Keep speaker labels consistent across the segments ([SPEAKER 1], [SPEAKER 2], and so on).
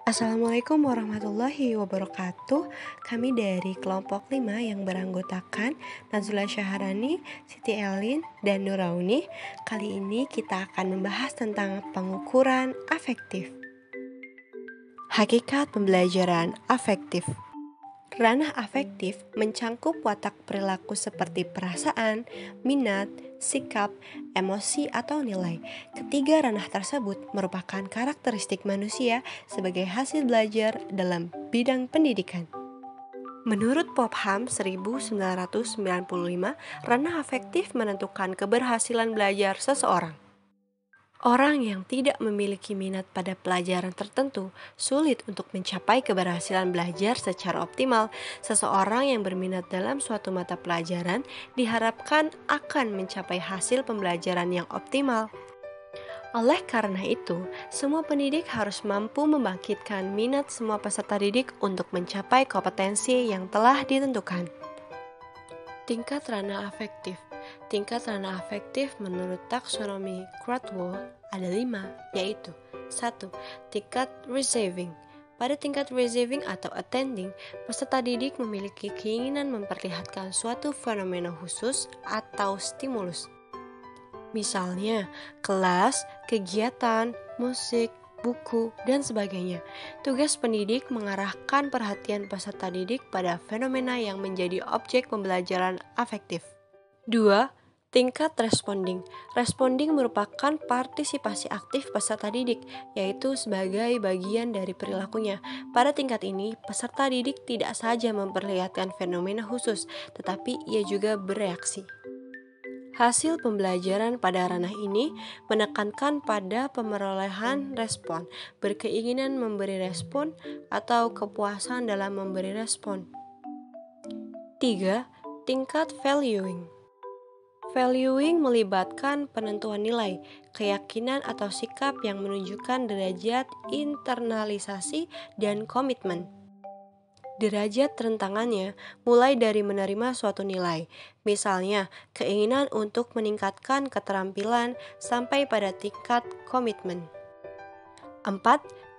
[SPEAKER 1] Assalamualaikum warahmatullahi wabarakatuh. Kami dari kelompok 5 yang beranggotakan Nazula Syaharani, Siti Elin, dan Nurauni. Kali ini kita akan membahas tentang pengukuran afektif. Hakikat pembelajaran afektif. Ranah afektif mencangkup watak perilaku seperti perasaan, minat, sikap, emosi, atau nilai. Ketiga ranah tersebut merupakan karakteristik manusia sebagai hasil belajar dalam bidang pendidikan. Menurut Popham 1995, ranah afektif menentukan keberhasilan belajar seseorang. Orang yang tidak memiliki minat pada pelajaran tertentu sulit untuk mencapai keberhasilan belajar secara optimal. Seseorang yang berminat dalam suatu mata pelajaran diharapkan akan mencapai hasil pembelajaran yang optimal. Oleh karena itu, semua pendidik harus mampu membangkitkan minat semua peserta didik untuk mencapai kompetensi yang telah ditentukan. Tingkat ranah afektif. Tingkat ranah afektif menurut taksonomi Krathwohl ada 5, yaitu 1. Tingkat receiving. Pada tingkat receiving atau attending, peserta didik memiliki keinginan memperlihatkan suatu fenomena khusus atau stimulus. Misalnya, kelas, kegiatan, musik, buku, dan sebagainya. Tugas pendidik mengarahkan perhatian peserta didik pada fenomena yang menjadi objek pembelajaran afektif. 2. Tingkat responding. Responding merupakan partisipasi aktif peserta didik, yaitu sebagai bagian dari perilakunya. Pada tingkat ini, peserta didik tidak saja memperlihatkan fenomena khusus, tetapi ia juga bereaksi. Hasil pembelajaran pada ranah ini menekankan pada pemerolehan respon, berkeinginan memberi respon, atau kepuasan dalam memberi respon. 3. Tingkat valuing. Valuing melibatkan penentuan nilai, keyakinan atau sikap yang menunjukkan derajat internalisasi dan komitmen. Derajat rentangannya mulai dari menerima suatu nilai, misalnya keinginan untuk meningkatkan keterampilan sampai pada tingkat komitmen. 4.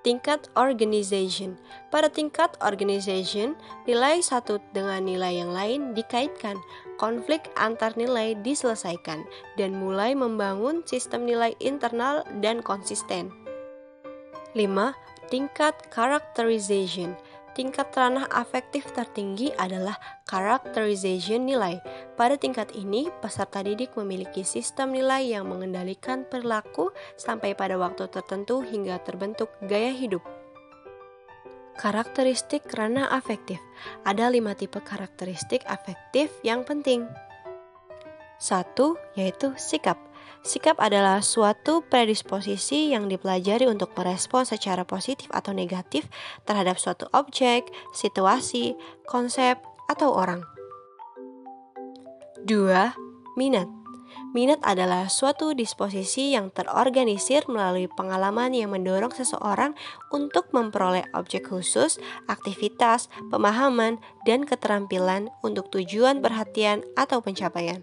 [SPEAKER 1] Tingkat organization. Pada tingkat organization, nilai satu dengan nilai yang lain dikaitkan, konflik antar nilai diselesaikan, dan mulai membangun sistem nilai internal dan konsisten. 5. Tingkat characterization. Tingkat ranah afektif tertinggi adalah characterization nilai. Pada tingkat ini, peserta didik memiliki sistem nilai yang mengendalikan perilaku sampai pada waktu tertentu hingga terbentuk gaya hidup. Karakteristik ranah afektif. Ada 5 tipe karakteristik afektif yang penting. 1. Yaitu sikap. Sikap adalah suatu predisposisi yang dipelajari untuk merespon secara positif atau negatif terhadap suatu objek, situasi, konsep, atau orang. 2. Minat. Minat adalah suatu disposisi yang terorganisir melalui pengalaman yang mendorong seseorang untuk memperoleh objek khusus, aktivitas, pemahaman, dan keterampilan untuk tujuan perhatian atau pencapaian.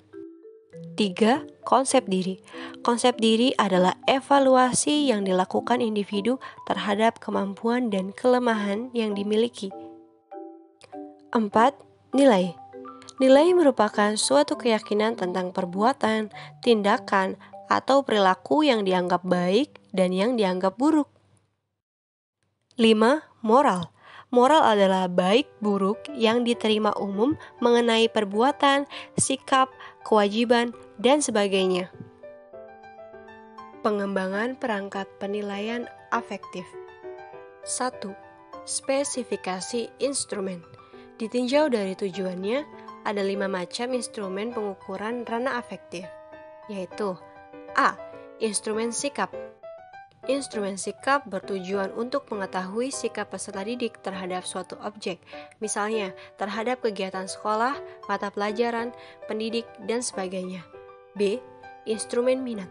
[SPEAKER 1] 3. Konsep diri. Konsep diri adalah evaluasi yang dilakukan individu terhadap kemampuan dan kelemahan yang dimiliki. 4. Nilai. Nilai merupakan suatu keyakinan tentang perbuatan, tindakan, atau perilaku yang dianggap baik dan yang dianggap buruk. 5. Moral. Moral adalah baik buruk yang diterima umum mengenai perbuatan, sikap, kewajiban, dan sebagainya. Pengembangan perangkat penilaian afektif. 1. Spesifikasi instrumen. Ditinjau dari tujuannya, ada 5 macam instrumen pengukuran ranah afektif, yaitu A. Instrumen sikap. Instrumen sikap bertujuan untuk mengetahui sikap peserta didik terhadap suatu objek, misalnya terhadap kegiatan sekolah, mata pelajaran, pendidik, dan sebagainya. B. Instrumen minat.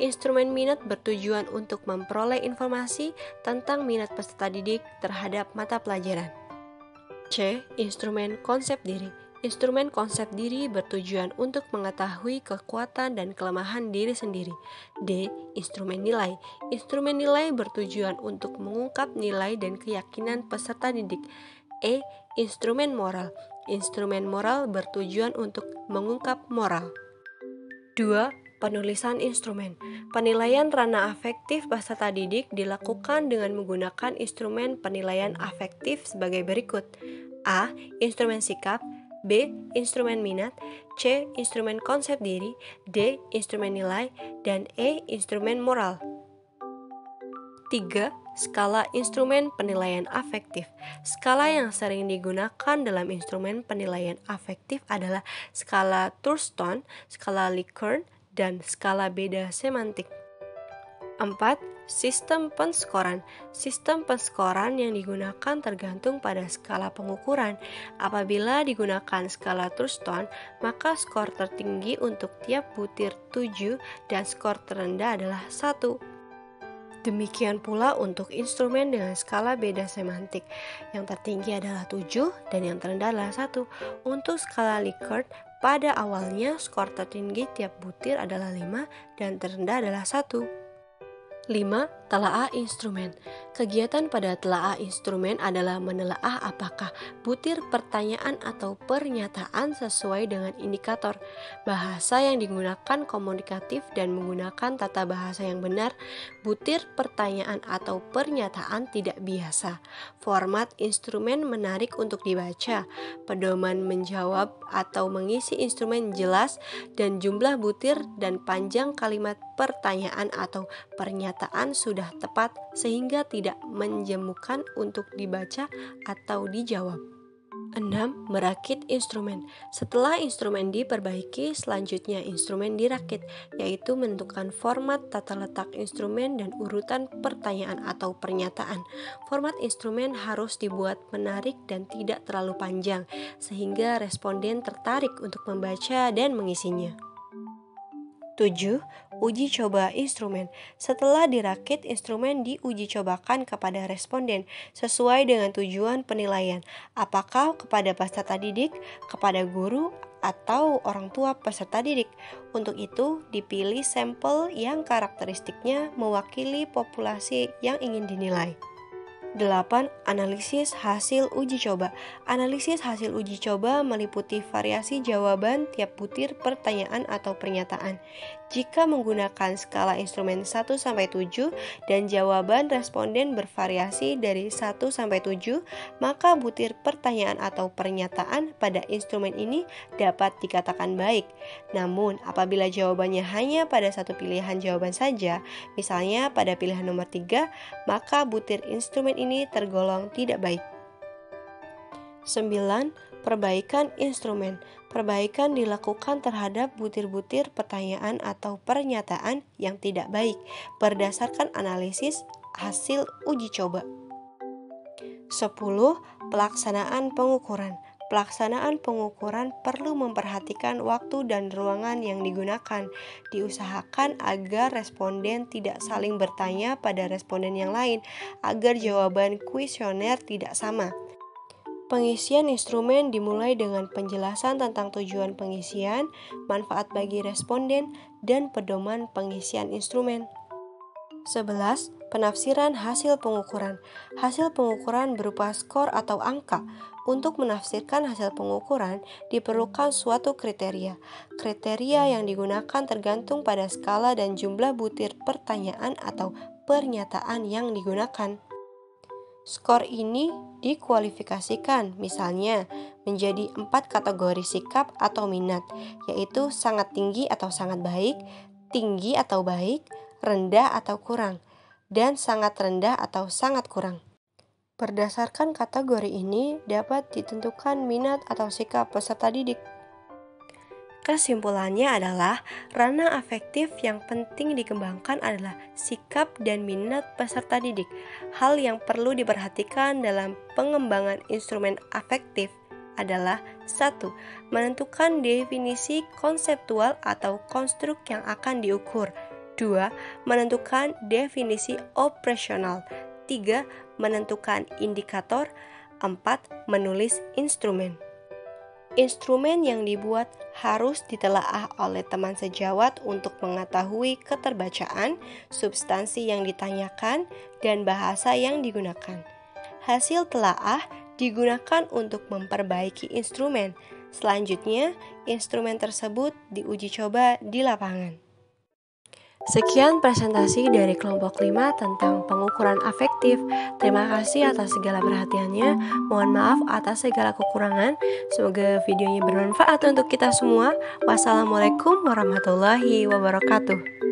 [SPEAKER 1] Instrumen minat bertujuan untuk memperoleh informasi tentang minat peserta didik terhadap mata pelajaran. C. Instrumen konsep diri. Instrumen konsep diri bertujuan untuk mengetahui kekuatan dan kelemahan diri sendiri. D. Instrumen nilai. Instrumen nilai bertujuan untuk mengungkap nilai dan keyakinan peserta didik. E. Instrumen moral. Instrumen moral bertujuan untuk mengungkap moral. 2. Penulisan instrumen. Penilaian ranah afektif peserta didik dilakukan dengan menggunakan instrumen penilaian afektif sebagai berikut. A. Instrumen sikap. B. Instrumen minat. C. Instrumen konsep diri. D. Instrumen nilai. Dan E. Instrumen moral. 3. Skala instrumen penilaian afektif. Skala yang sering digunakan dalam instrumen penilaian afektif adalah skala Thurston, skala Likert, dan skala beda semantik. 4. Sistem penskoran. Sistem penskoran yang digunakan tergantung pada skala pengukuran. Apabila digunakan skala Thurston, maka skor tertinggi untuk tiap butir 7 dan skor terendah adalah 1. Demikian pula untuk instrumen dengan skala beda semantik. Yang tertinggi adalah 7 dan yang terendah adalah 1. Untuk skala Likert, pada awalnya skor tertinggi tiap butir adalah 5 dan terendah adalah 1. 5. Telaah instrumen. Kegiatan pada telaah instrumen adalah menelaah apakah butir pertanyaan atau pernyataan sesuai dengan indikator, bahasa yang digunakan komunikatif dan menggunakan tata bahasa yang benar, butir pertanyaan atau pernyataan tidak biasa, format instrumen menarik untuk dibaca, pedoman menjawab atau mengisi instrumen jelas, dan jumlah butir dan panjang kalimat pertanyaan atau pernyataan sudah tepat sehingga tidak menjemukan untuk dibaca atau dijawab. 6. Merakit instrumen. Setelah instrumen diperbaiki, selanjutnya instrumen dirakit, yaitu menentukan format, tata letak instrumen, dan urutan pertanyaan atau pernyataan. Format instrumen harus dibuat menarik dan tidak terlalu panjang, sehingga responden tertarik untuk membaca dan mengisinya. 7. Uji coba instrumen. Setelah dirakit, instrumen diuji cobakan kepada responden sesuai dengan tujuan penilaian, apakah kepada peserta didik, kepada guru, atau orang tua peserta didik. Untuk itu, dipilih sampel yang karakteristiknya mewakili populasi yang ingin dinilai. 8. Analisis hasil uji coba. Analisis hasil uji coba meliputi variasi jawaban tiap butir pertanyaan atau pernyataan. Jika menggunakan skala instrumen 1-7 dan jawaban responden bervariasi dari 1-7, maka butir pertanyaan atau pernyataan pada instrumen ini dapat dikatakan baik. Namun, apabila jawabannya hanya pada satu pilihan jawaban saja, misalnya pada pilihan nomor 3, maka butir instrumen ini tergolong tidak baik. 9. Perbaikan instrumen. Perbaikan dilakukan terhadap butir-butir pertanyaan atau pernyataan yang tidak baik berdasarkan analisis hasil uji coba. 10. Pelaksanaan pengukuran. Pelaksanaan pengukuran perlu memperhatikan waktu dan ruangan yang digunakan. Diusahakan agar responden tidak saling bertanya pada responden yang lain, agar jawaban kuesioner tidak sama. Pengisian instrumen dimulai dengan penjelasan tentang tujuan pengisian, manfaat bagi responden, dan pedoman pengisian instrumen. 11. Penafsiran hasil pengukuran. Hasil pengukuran berupa skor atau angka. Untuk menafsirkan hasil pengukuran, diperlukan suatu kriteria. Kriteria yang digunakan tergantung pada skala dan jumlah butir pertanyaan atau pernyataan yang digunakan. Skor ini dikualifikasikan, misalnya menjadi 4 kategori sikap atau minat, yaitu sangat tinggi atau sangat baik, tinggi atau baik, rendah atau kurang, dan sangat rendah atau sangat kurang. Berdasarkan kategori ini dapat ditentukan minat atau sikap peserta didik. Kesimpulannya adalah ranah afektif yang penting dikembangkan adalah sikap dan minat peserta didik. Hal yang perlu diperhatikan dalam pengembangan instrumen afektif adalah 1. Menentukan definisi konseptual atau konstruk yang akan diukur. 2. Menentukan definisi operasional. 3. Menentukan indikator. 4. Menulis instrumen. Instrumen yang dibuat harus ditelaah oleh teman sejawat untuk mengetahui keterbacaan, substansi yang ditanyakan, dan bahasa yang digunakan. Hasil telaah digunakan untuk memperbaiki instrumen. Selanjutnya, instrumen tersebut diuji coba di lapangan. Sekian presentasi dari kelompok 5 tentang pengukuran afektif. Terima kasih atas segala perhatiannya. Mohon maaf atas segala kekurangan. Semoga videonya bermanfaat untuk kita semua. Wassalamualaikum warahmatullahi wabarakatuh.